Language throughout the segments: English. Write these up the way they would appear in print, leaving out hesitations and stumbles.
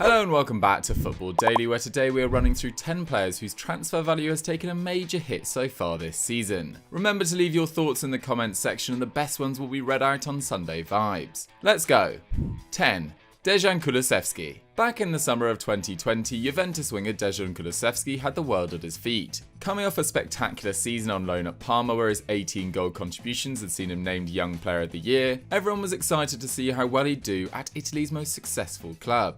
Hello and welcome back to Football Daily, where today we are running through 10 players whose transfer value has taken a major hit so far this season. Remember to leave your thoughts in the comments section and the best ones will be read out on Sunday Vibes. Let's go! 10. Dejan Kulusevski. Back in the summer of 2020, Juventus winger Dejan Kulusevski had the world at his feet. Coming off a spectacular season on loan at Parma where his 18 goal contributions had seen him named Young Player of the Year, everyone was excited to see how well he'd do at Italy's most successful club.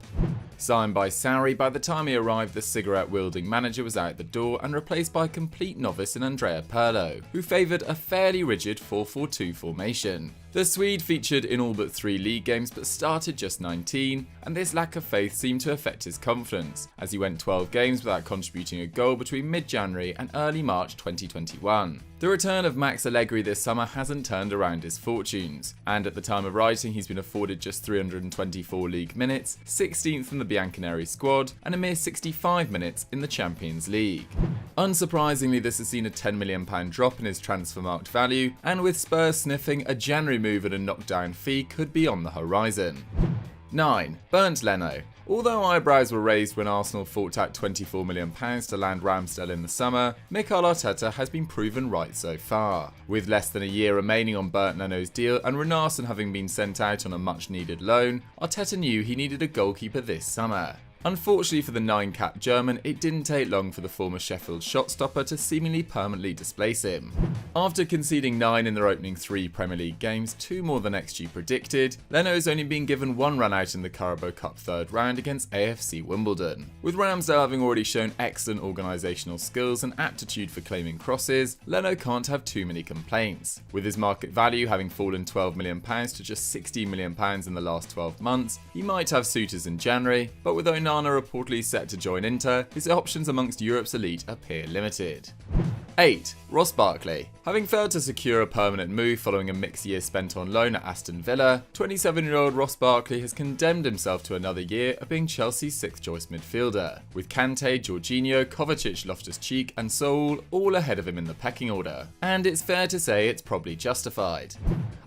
Signed by Sarri, by the time he arrived the cigarette-wielding manager was out the door and replaced by a complete novice in Andrea Pirlo, who favoured a fairly rigid 4-4-2 formation. The Swede featured in all but 3 league games but started just 19, and this lack of faith seemed to affect his confidence, as he went 12 games without contributing a goal between mid-January and early March 2021. The return of Max Allegri this summer hasn't turned around his fortunes, and at the time of writing he's been afforded just 324 league minutes, 16th in the Bianconeri squad, and a mere 65 minutes in the Champions League. Unsurprisingly, this has seen a £10 million drop in his transfer market value, and with Spurs sniffing, a January move at a knockdown fee could be on the horizon. 9. Bernd Leno. Although eyebrows were raised when Arsenal forked out £24 million to land Ramsdale in the summer, Mikel Arteta has been proven right so far. With less than a year remaining on Bernd Leno's deal and Runarsson having been sent out on a much needed loan, Arteta knew he needed a goalkeeper this summer. Unfortunately for the 9-cap German, it didn't take long for the former Sheffield shotstopper to seemingly permanently displace him. After conceding 9 in their opening 3 Premier League games, 2 more than XG predicted, Leno has only been given 1 run out in the Carabao Cup third round against AFC Wimbledon. With Ramsdale having already shown excellent organisational skills and aptitude for claiming crosses, Leno can't have too many complaints. With his market value having fallen £12 million to just £16 million in the last 12 months, he might have suitors in January, but with Onana reportedly set to join Inter, his options amongst Europe's elite appear limited. 8. Ross Barkley. Having failed to secure a permanent move following a mixed year spent on loan at Aston Villa, 27-year-old Ross Barkley has condemned himself to another year of being Chelsea's 6th choice midfielder, with Kante, Jorginho, Kovacic, Loftus-Cheek and Saul all ahead of him in the pecking order. And it's fair to say it's probably justified.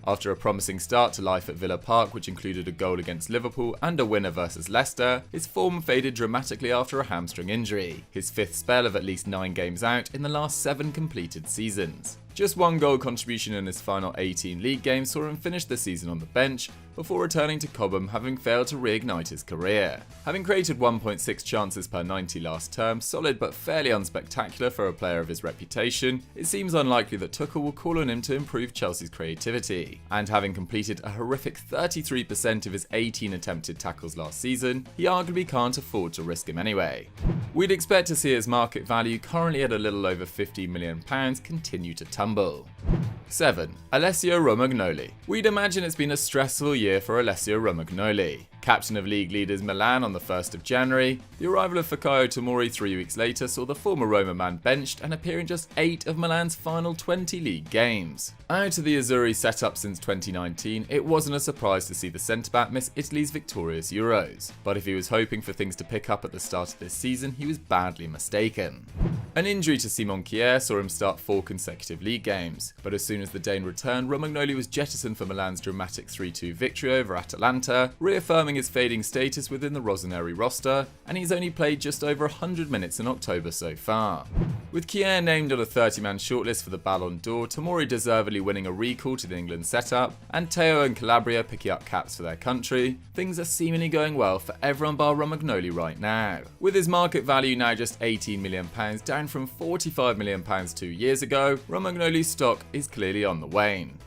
After a promising start to life at Villa Park, which included a goal against Liverpool and a winner versus Leicester, his form faded dramatically after a hamstring injury, his 5th spell of at least 9 games out in the last 7 completed seasons. Just 1 goal contribution in his final 18 league games saw him finish the season on the bench, before returning to Cobham having failed to reignite his career. Having created 1.6 chances per 90 last term, solid but fairly unspectacular for a player of his reputation, it seems unlikely that Tuchel will call on him to improve Chelsea's creativity. And having completed a horrific 33% of his 18 attempted tackles last season, he arguably can't afford to risk him anyway. We'd expect to see his market value, currently at a little over £15 million, continue to tumble. 7. Alessio Romagnoli. We'd imagine it's been a stressful year for Alessio Romagnoli. Captain of league leaders Milan on the 1st of January, the arrival of Fikayo Tomori 3 weeks later saw the former Roma man benched and appear in just 8 of Milan's final 20 league games. Out of the Azzurri setup since 2019, it wasn't a surprise to see the centre-back miss Italy's victorious Euros, but if he was hoping for things to pick up at the start of this season, he was badly mistaken. An injury to Simon Kjær saw him start 4 consecutive league games, but as soon as the Dane returned, Romagnoli was jettisoned for Milan's dramatic 3-2 victory over Atalanta, reaffirming his fading status within the Rossoneri roster, and he's only played just over 100 minutes in October so far. With Kjær named on a 30-man shortlist for the Ballon d'Or, Tomori deservedly winning a recall to the England setup, and Teo and Calabria picking up caps for their country, things are seemingly going well for everyone bar Romagnoli right now. With his market value now just £18 million, down from £45 million 2 years ago, Romagnoli's stock is clearly on the wane.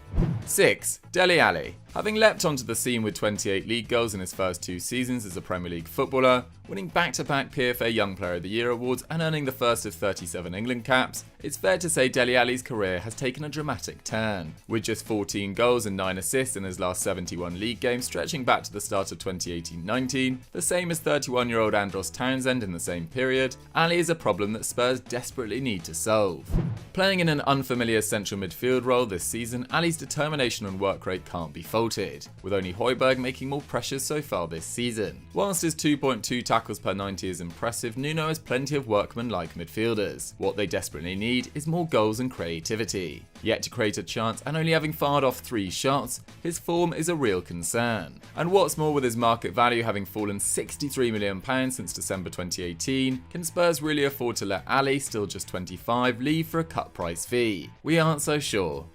6. Dele Alli. Having leapt onto the scene with 28 league goals in his first 2 seasons as a Premier League footballer, winning back-to-back PFA Young Player of the Year awards and earning the first of 37 England caps, it's fair to say Dele Alli's career has taken a dramatic turn. With just 14 goals and 9 assists in his last 71 league games stretching back to the start of 2018-19, the same as 31-year-old Andros Townsend in the same period, Alli is a problem that Spurs desperately need to solve. Playing in an unfamiliar central midfield role this season, Alli's determination and work rate can't be faulted, with only Højbjerg making more pressures so far this season. Whilst his 2.2 tackles per 90 is impressive, Nuno has plenty of workman-like midfielders. What they desperately need is more goals and creativity. Yet to create a chance and only having fired off 3 shots, his form is a real concern. And what's more, with his market value having fallen £63 million since December 2018, can Spurs really afford to let Ali, still just 25, leave for a cut price fee? We aren't so sure.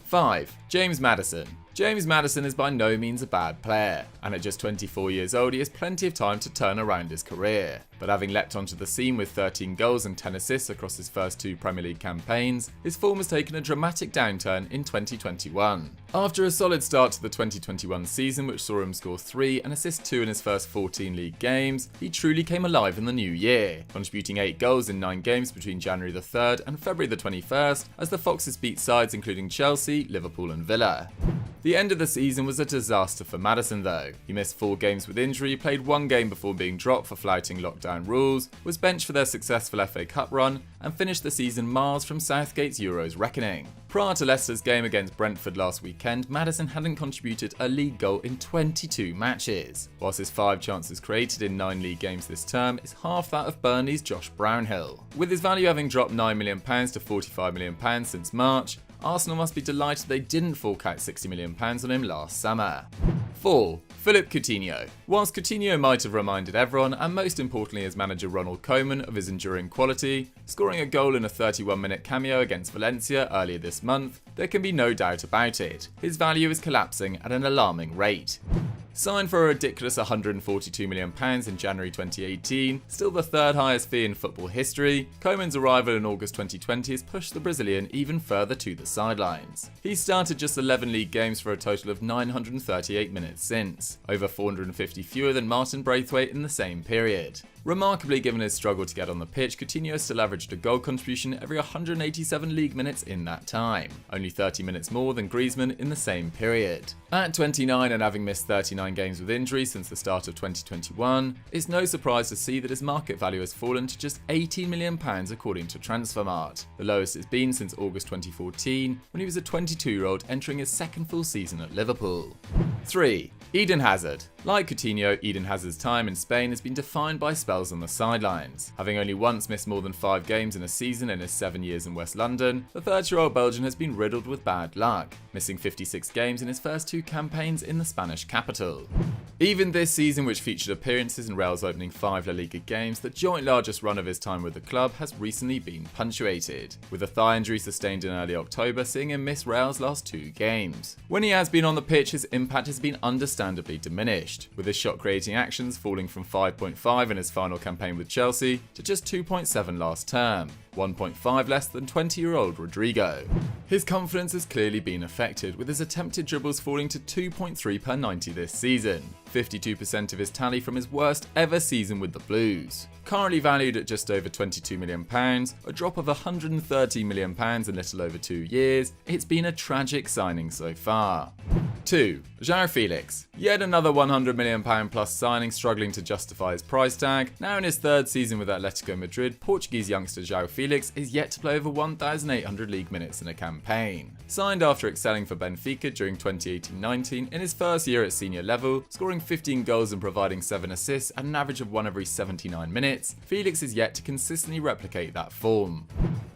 5. James Maddison. James Maddison is by no means a bad player, and at just 24 years old he has plenty of time to turn around his career. But having leapt onto the scene with 13 goals and 10 assists across his first 2 Premier League campaigns, his form has taken a dramatic downturn in 2021. After a solid start to the 2021 season, which saw him score 3 and assist 2 in his first 14 league games, he truly came alive in the new year, contributing 8 goals in 9 games between January the 3rd and February the 21st as the Foxes beat sides including Chelsea, Liverpool and Villa. The end of the season was a disaster for Maddison though. He missed 4 games with injury, played 1 game before being dropped for flouting lockdown rules, was benched for their successful FA Cup run, and finished the season miles from Southgate's Euros reckoning. Prior to Leicester's game against Brentford last weekend, Maddison hadn't contributed a league goal in 22 matches, whilst his 5 chances created in 9 league games this term is half that of Burnley's Josh Brownhill. With his value having dropped £9 million to £45 million since March, Arsenal must be delighted they didn't fork out £60 million on him last summer. 4. Philippe Coutinho. Whilst Coutinho might have reminded everyone, and most importantly his manager Ronald Koeman, of his enduring quality, scoring a goal in a 31-minute cameo against Valencia earlier this month, there can be no doubt about it. His value is collapsing at an alarming rate. Signed for a ridiculous £142 million in January 2018, still the 3rd highest fee in football history, Koeman's arrival in August 2020 has pushed the Brazilian even further to the sidelines. He's started just 11 league games for a total of 938 minutes since, over 450 fewer than Martin Braithwaite in the same period. Remarkably, given his struggle to get on the pitch, Coutinho still averaged a goal contribution every 187 league minutes in that time, only 30 minutes more than Griezmann in the same period. At 29 and having missed 39 games with injury since the start of 2021, it's no surprise to see that his market value has fallen to just £18 million according to Transfermarkt, the lowest it's been since August 2014, when he was a 22-year-old entering his 2nd full season at Liverpool. 3. Eden Hazard. Like Coutinho, Eden Hazard's time in Spain has been defined by spells on the sidelines. Having only once missed more than 5 games in a season in his 7 years in West London, the 30-year-old Belgian has been riddled with bad luck, missing 56 games in his first 2 campaigns in the Spanish capital. Even this season, which featured appearances in Real's opening 5 La Liga games, the joint largest run of his time with the club has recently been punctuated, with a thigh injury sustained in early October seeing him miss Real's last 2 games. When he has been on the pitch, his impact has been understandably diminished, with his shot creating actions falling from 5.5 in his final campaign with Chelsea to just 2.7 last term, 1.5 less than 20-year-old Rodrigo. His confidence has clearly been affected, with his attempted dribbles falling to 2.3 per 90 this season, 52% of his tally from his worst ever season with the Blues. Currently valued at just over £22 million, a drop of £130 million in little over 2 years, it's been a tragic signing so far. 2. João Felix. Yet another £100 million plus signing struggling to justify his price tag. Now in his 3rd season with Atletico Madrid, Portuguese youngster João Felix is yet to play over 1,800 league minutes in a campaign. Signed after excelling for Benfica during 2018-19 in his first year at senior level, scoring 15 goals and providing 7 assists at an average of 1 every 79 minutes, Felix is yet to consistently replicate that form.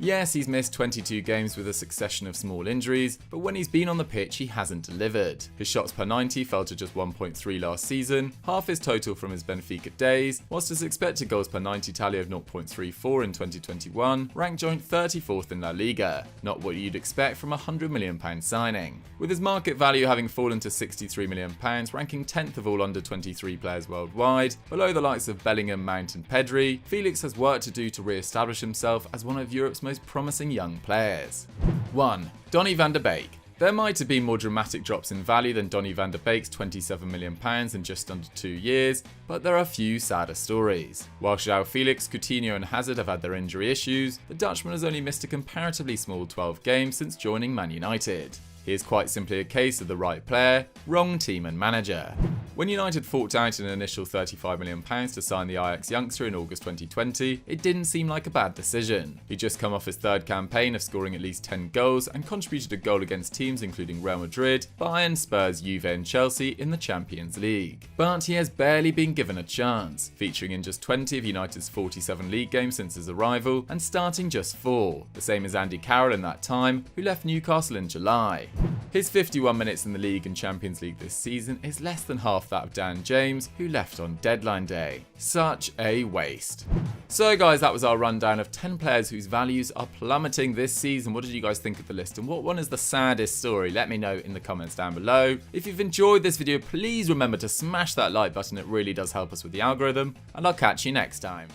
Yes, he's missed 22 games with a succession of small injuries, but when he's been on the pitch he hasn't delivered. His shots per 90 fell to just 1.3 last season, half his total from his Benfica days, whilst his expected goals per 90 tally of 0.34 in 2021 ranked joint 34th in La Liga, not what you'd expect from a £100 million signing. With his market value having fallen to £63 million, ranking 10th of all under 23 players worldwide, below the likes of Bellingham, Mount and Pedri, Felix has work to do to re-establish himself as one of Europe's most promising young players. 1. Donny van de Beek. There might have been more dramatic drops in value than Donny van de Beek's £27 million in just under 2 years, but there are few sadder stories. While João Felix, Coutinho and Hazard have had their injury issues, the Dutchman has only missed a comparatively small 12 games since joining Man United. He is quite simply a case of the right player, wrong team and manager. When United forked out an initial £35 million to sign the Ajax youngster in August 2020, it didn't seem like a bad decision. He'd just come off his third campaign of scoring at least 10 goals and contributed a goal against teams including Real Madrid, Bayern, Spurs, Juve and Chelsea in the Champions League. But he has barely been given a chance, featuring in just 20 of United's 47 league games since his arrival and starting just 4, the same as Andy Carroll in that time, who left Newcastle in July. His 51 minutes in the league and Champions League this season is less than half that of Dan James, who left on deadline day. Such a waste. So guys, that was our rundown of 10 players whose values are plummeting this season. What did you guys think of the list and what one is the saddest story? Let me know in the comments down below. If you've enjoyed this video, please remember to smash that like button, it really does help us with the algorithm, and I'll catch you next time.